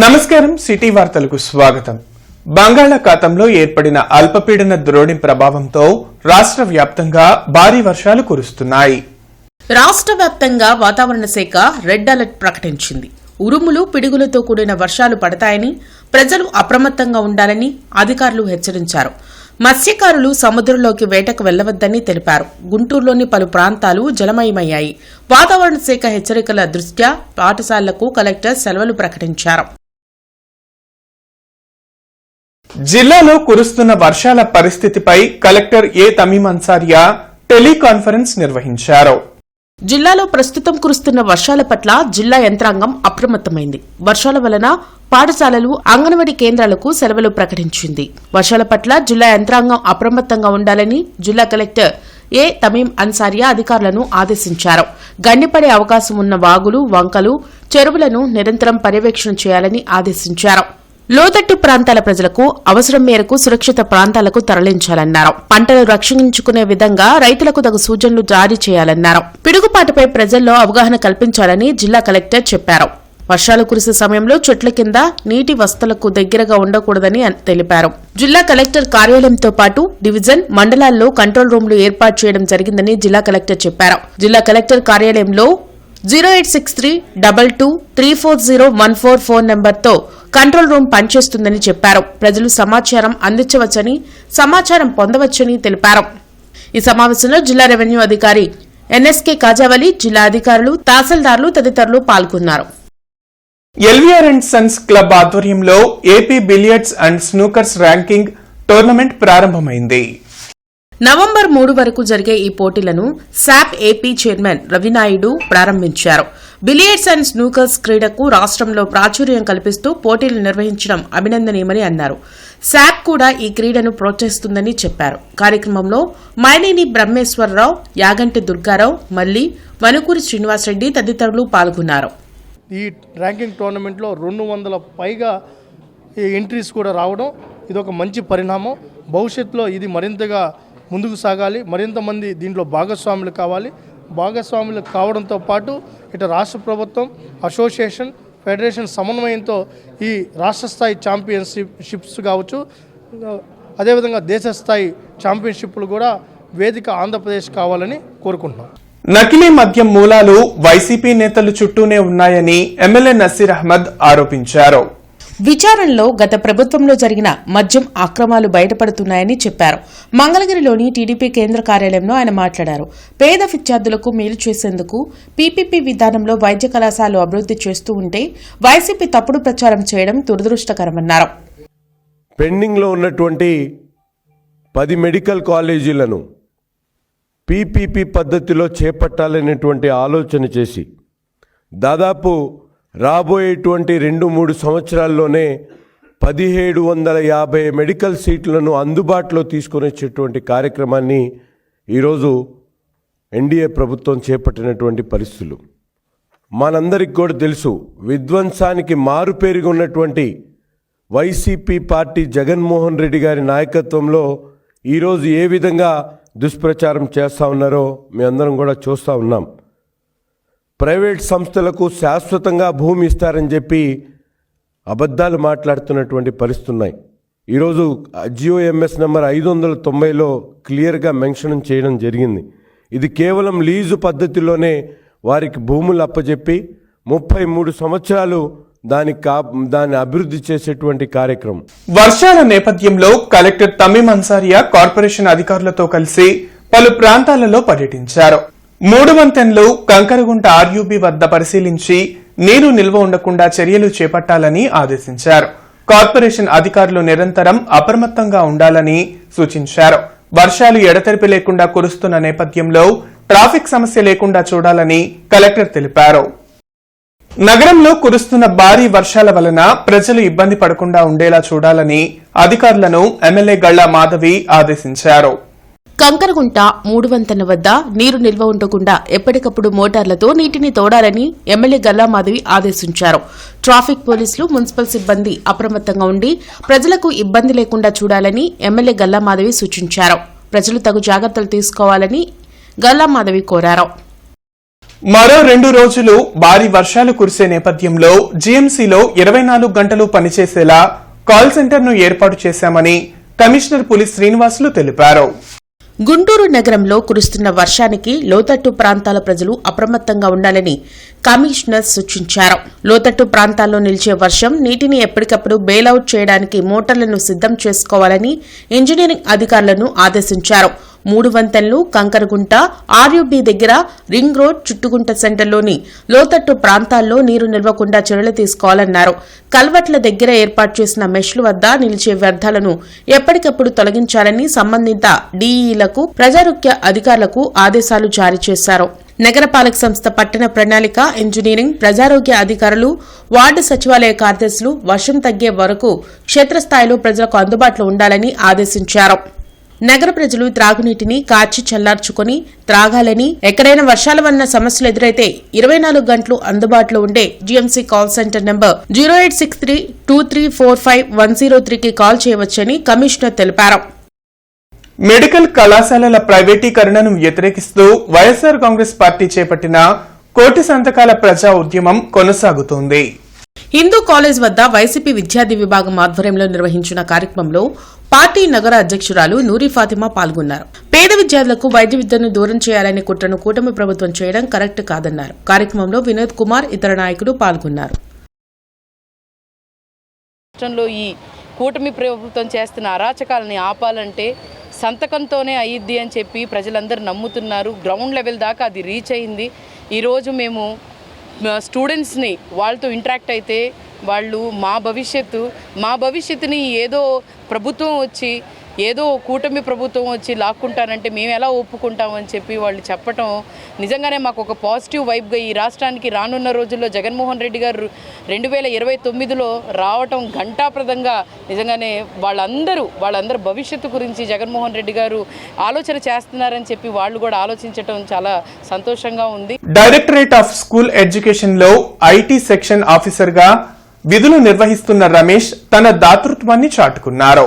నమస్కారం సిటీ వార్తలకు స్వాగతం. బంగాళాఖాతంలో ఏర్పడిన అల్పపీడన ద్రోణి ప్రభావంతో రాష్ట్ర వ్యాప్తంగా భారీ వర్షాలు కురుస్తున్నాయి. రాష్ట్ర వ్యాప్తంగా వాతావరణ శాఖ రెడ్ అలర్ట్ ప్రకటించింది. ఉరుములు పిడుగులతో కూడిన వర్షాలు పడతాయని, ప్రజలు అప్రమత్తంగా ఉండాలని అధికారులు హెచ్చరించారు. మత్స్యకారులు సముద్రంలోకి వేటకు వెళ్లవద్దని తెలిపారు. గుంటూరులోని పలు ప్రాంతాలు జలమయమయ్యాయి. వాతావరణ శాఖ హెచ్చరికల దృష్ట్యా పాఠశాలలకు కలెక్టర్ సెలవులు ప్రకటించారు. జిల్లాలో కురుస్తున్న వర్షాల పరిస్థితిపై కలెక్టర్ ఏ తమీం అన్సారియా టెలికాన్ఫరెన్స్ నిర్వహించారు. జిల్లాలో ప్రస్తుతం కురుస్తున్న వర్షాల పట్ల జిల్లా యంత్రాంగం అప్రమత్తమైంది. వర్షాల వలన పాఠశాలలు, అంగన్వాడీ కేంద్రాలకు సెలవులు ప్రకటించింది. వర్షాల పట్ల జిల్లా యంత్రాంగం అప్రమత్తంగా ఉండాలని జిల్లా కలెక్టర్ ఏ తమీం అన్సారియా అధికారులను ఆదేశించారు. గండిపడే అవకాశం ఉన్న వాగులు, వంకలు, చెరువులను నిరంతరం పర్యవేక్షణ చేయాలని ఆదేశించారు. లోతట్టు ప్రాంతాల ప్రజలకు అవసరం మేరకు సురక్షిత ప్రాంతాలకు తరలించాలన్నారు. పంటలు రక్షించుకునే విధంగా రైతులకు తగు సూచనలు జారీ చేయాలన్నారు. పిడుగుపాటుపై ప్రజల్లో అవగాహన కల్పించాలని జిల్లా కలెక్టర్ చెప్పారు. వర్షాలు కురిసే సమయంలో చెట్ల కింద, నీటి వసతులకు దగ్గరగా ఉండకూడదని తెలిపారు. జిల్లా కలెక్టర్ కార్యాలయంతో పాటు డివిజన్, మండలాల్లో కంట్రోల్ రూమ్లు ఏర్పాటు చేయడం జరిగిందని జిల్లా కలెక్టర్ చెప్పారు. జిల్లా కలెక్టర్ కార్యాలయంలో 086322340144 ఫోన్ నెంబర్తో కంట్రోల్ రూమ్ పనిచేస్తుందని చెప్పారు. ప్రజలు సమాచారం అందించవచ్చని, సమాచారం పొందవచ్చని తెలిపారు. ఈ సమావేశంలో జిల్లా రెవెన్యూ అధికారి ఎన్ఎస్కే కాజావలి, జిల్లా అధికారులు, తహసీల్దార్లు తదితరులు పాల్గొన్నారు. ఎల్వీఆర్ అండ్ సన్స్ క్లబ్ ఆధ్వర్యంలో AP billiards and snookers ranking tournament ప్రారంభమైంది. నవంబర్ 3 వరకు జరిగే ఈ పోటీలను శాప్ ఏపీ చైర్మన్ రవినాయుడు ప్రారంభించారు. బిలియర్డ్స్ అండ్ స్నూకర్స్ క్రీడకు రాష్ట్రంలో ప్రాచుర్యం కల్పిస్తూ పోటీలు నిర్వహించడం అభినందనీయమని అన్నారు. శాప్ కూడా ఈ క్రీడను ప్రోత్సహిస్తుందని చెప్పారు. కార్యక్రమంలో మైనేని బ్రహ్మేశ్వరరావు, యాగంటి దుర్గారావు, మల్లి, వనుకూరి శ్రీనివాసరెడ్డి తదితరులు పాల్గొన్నారు. ఈ ర్యాంకింగ్ టోర్నమెంట్లో 200 పైగా ఎంట్రీస్ కూడా రావడం ఇదొక మంచి పరిణామం. భవిష్యత్తులో ఇది మరింతగా ముందుకు సాగాలి, మరింత మంది దీంట్లో భాగస్వాములు కావాలి. భాగస్వాములు కావడంతో పాటు ఇటు రాష్ట్ర ప్రభుత్వం, అసోసియేషన్, ఫెడరేషన్ సమన్వయంతో ఈ రాష్ట్ర స్థాయి ఛాంపియన్షిప్స్ కావచ్చు, అదేవిధంగా దేశ స్థాయి ఛాంపియన్షిప్లు కూడా వేదిక ఆంధ్రప్రదేశ్ కావాలని కోరుకుంటున్నాం. నకిలీ మద్యం మూలాలు వైసీపీ నేతలు చుట్టూనే ఉన్నాయని ఎమ్మెల్యే నసీర్ అహ్మద్ ఆరోపించారు. విచారణలో గత ప్రభుత్వంలో జరిగిన మద్యం అక్రమాలు బయటపడుతున్నాయని చెప్పారు. మంగళగిరిలోని టీడీపీ కేంద్ర కార్యాలయంలో ఆయన మాట్లాడారు. పేద విద్యార్థులకు మేలు చేసేందుకు పీపీపీ విధానంలో వైద్య కళాశాలలు అభివృద్ది చేస్తూ ఉంటే వైసీపీ తప్పుడు ప్రచారం చేయడం దురదృష్టకరమన్నారు. పెండింగ్లో ఉన్నటువంటి 10 మెడికల్ కాలేజీలను పీపీపీ పద్ధతిలో చేపట్టాలనేటువంటి ఆలోచన చేసి దాదాపు రాబోయేటువంటి 2-3 సంవత్సరాల్లోనే 1750 మెడికల్ సీట్లను అందుబాటులో తీసుకొని వచ్చేటువంటి కార్యక్రమాన్ని ఈరోజు ఎన్డీఏ ప్రభుత్వం చేపట్టినటువంటి పరిస్థితులు మనందరికి కూడా తెలుసు. విధ్వంసానికి మారుపేరుగా ఉన్నటువంటి వైసీపీ పార్టీ జగన్మోహన్ రెడ్డి గారి నాయకత్వంలో ఈరోజు ఏ విధంగా దుష్ప్రచారం చేస్తూ ఉన్నారో మీ అందరం కూడా చూస్తూ ఉన్నాం. ప్రైవేట్ సంస్థలకు శాశ్వతంగా భూమి ఇస్తారని చెప్పి అబద్ధాలు మాట్లాడుతున్నటువంటి పరిస్థితులు ఉన్నాయి. ఈరోజు జియోఎంఎస్ నెంబర్ 590లో క్లియర్గా మెన్షన్ చేయడం జరిగింది. ఇది కేవలం లీజు పద్ధతిలోనే వారికి భూములు అప్పచెప్పి 33 సంవత్సరాలు దాన్ని అభివృద్ధి చేసేటువంటి కార్యక్రమం. వర్షాల నేపథ్యంలో కలెక్టర్ తమీం అన్సారియా కార్పొరేషన్ అధికారులతో కలిసి పలు ప్రాంతాలలో పర్యటించారు. 3 వంతెనలు కంకరగుంట ఆర్యూబీ వద్ద పరిశీలించి నీరు నిల్వ ఉండకుండా చర్యలు చేపట్టాలని ఆదేశించారు. కార్పొరేషన్ అధికారులు నిరంతరం అప్రమత్తంగా ఉండాలని సూచించారు. వర్షాలు ఎడతెరిపి లేకుండా కురుస్తున్న నేపథ్యంలో ట్రాఫిక్ సమస్య లేకుండా చూడాలని కలెక్టర్ తెలిపారు. నగరంలో కురుస్తున్న భారీ వర్షాల వలన ప్రజలు ఇబ్బంది పడకుండా ఉండేలా చూడాలని అధికారులను ఎమ్మెల్యే గళ్లా మాధవి ఆదేశించారు. కంకరగుంట 3 వంతెన వద్ద నీరు నిల్వ ఉండకుండా ఎప్పటికప్పుడు మోటార్లతో నీటిని తోడాలని ఎమ్మెల్యే గల్లా మాధవి ఆదేశించారు. ట్రాఫిక్ పోలీసులు, మున్సిపల్ సిబ్బంది అప్రమత్తంగా ఉండి ప్రజలకు ఇబ్బంది లేకుండా చూడాలని ఎమ్మెల్యే గల్లా మాధవి సూచించారు. ప్రజలు తగు జాగ్రత్తలు తీసుకోవాలని గల్లా మాధవి కోరారు. మరో 2 రోజులు భారీ వర్షాలు కురిసే నేపథ్యంలో జీఎంసీలో 24 గంటలు పనిచేసేలా కాల్ సెంటర్ను ఏర్పాటు చేశామని కమిషనర్ పులి శ్రీనివాసులు తెలిపారు. గుంటూరు నగరంలో కురుస్తున్న వర్షానికి లోతట్టు ప్రాంతాల ప్రజలు అప్రమత్తంగా ఉండాలని కమిషనర్ సూచించారు. లోతట్టు ప్రాంతాల్లో నిలిచే వర్షం నీటిని ఎప్పటికప్పుడు బెయిలౌట్ చేయడానికి మోటార్లను సిద్దం చేసుకోవాలని ఇంజనీరింగ్ అధికారులను ఆదేశించారు. 3 వంతెనలు, కంకరగుంట, ఆర్యూబీ దగ్గర, రింగ్ రోడ్, చుట్టుగుంట సెంటర్లోని లోతట్టు ప్రాంతాల్లో నీరు నిల్వకుండా చర్యలు తీసుకోవాలన్నారు. కల్వట్ల దగ్గర ఏర్పాటు చేసిన మెష్లు వద్ద నిలిచే వ్యర్థాలను ఎప్పటికప్పుడు తొలగించాలని సంబంధిత డీఈలకు, ప్రజారోగ్య అధికారులకు ఆదేశాలు జారీ చేశారు. నగరపాలక సంస్థ పట్టణ ప్రణాళిక, ఇంజనీరింగ్, ప్రజారోగ్య అధికారులు, వార్డు సచివాలయ కార్యదర్శులు వర్షం తగ్గే వరకు క్షేత్రస్థాయిలో ప్రజలకు అందుబాటులో ఉండాలని ఆదేశించారు. నగర ప్రజలు త్రాగునీటిని కాచి చల్లార్చుకుని త్రాగాలని, ఎక్కడైనా వర్షాల వలన సమస్యలు ఎదురైతే 24 గంటలు అందుబాటులో ఉండే GMC call centre number 0863234510 call చేయవచ్చని కమిషనర్ తెలిపారు. మెడికల్ కళాశాలల ప్రైవేటీకరణను వ్యతిరేకిస్తూ వైఎస్సార్ కాంగ్రెస్ పార్టీ చేపట్టిన కోటి సంతకాల ప్రజా ఉద్యమం కొనసాగుతోంది. హిందూ కాలేజ్ వద్ద వైసీపీ విద్యార్థి విభాగం ఆధ్వర్యంలో నిర్వహించిన కార్యక్రమంలో పార్టీ నగర అధ్యక్షురాలు నూరి ఫాతిమా పాల్గొన్నారు. పేద విద్యార్థులకు వైద్య విద్యను దూరం చేయాలనే కుట్రను కూటమి ప్రభుత్వం చేయడం కరెక్ట్ కాదన్నారు. కార్యక్రమంలో వినోద్ కుమార్, ఇతర నాయకులు పాల్గొన్నారు. రాష్ట్రంలో ఈ కూటమి ప్రభుత్వం చేస్తున్న అరాచకాలని ఆపాలంటే సంతకంతోనే అయ్యిద్ది అని చెప్పి ప్రజలందరూ నమ్ముతున్నారు. గ్రౌండ్ లెవెల్ దాకా అది రీచ్ అయింది. ఈరోజు మేము స్టూడెంట్స్ని వాళ్ళతో ఇంటరాక్ట్ అయితే వాళ్ళు మా భవిష్యత్తుని ఏదో ప్రభుత్వం వచ్చి, ఏదో కూటమి ప్రభుత్వం వచ్చి లాక్కుంటానంటే మేము ఎలా ఒప్పుకుంటామని చెప్పి వాళ్ళు చెప్పటం నిజంగానే మాకు ఒక పాజిటివ్ వైబ్గా ఈ రాష్ట్రానికి రానున్న రోజుల్లో జగన్మోహన్ రెడ్డి గారు 2029లో రావటం ఘంటాప్రదంగా నిజంగానే వాళ్ళందరూ భవిష్యత్తు గురించి జగన్మోహన్ రెడ్డి గారు ఆలోచన చేస్తున్నారని చెప్పి వాళ్ళు కూడా ఆలోచించటం చాలా సంతోషంగా ఉంది. డైరెక్టరేట్ ఆఫ్ స్కూల్ ఎడ్యుకేషన్ లో ఐటీ సెక్షన్ ఆఫీసర్ గా విధులు నిర్వహిస్తున్న రమేష్ తన దాతృత్వాన్ని చాటుకున్నారు.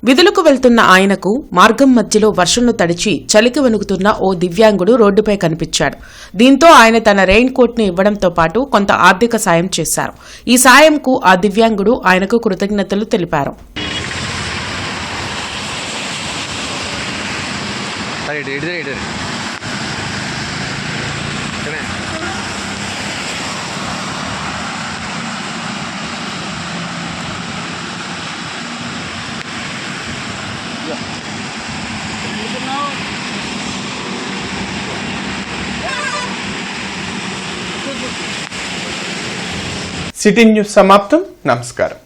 విధులకు వెళ్తున్న ఆయనకు మార్గం మధ్యలో వర్షంలో తడిచి చలికి వణుకుతున్న ఓ దివ్యాంగుడు రోడ్డుపై కనిపించాడు. దీంతో ఆయన తన రెయిన్ కోట్ ని ఇవ్వడంతో పాటు కొంత ఆర్థిక సాయం చేశారు. ఈ సాయంకు ఆ దివ్యాంగుడు ఆయనకు కృతజ్ఞతలు తెలిపారు. సిటీ న్యూస్ సమాప్తం. నమస్కారం.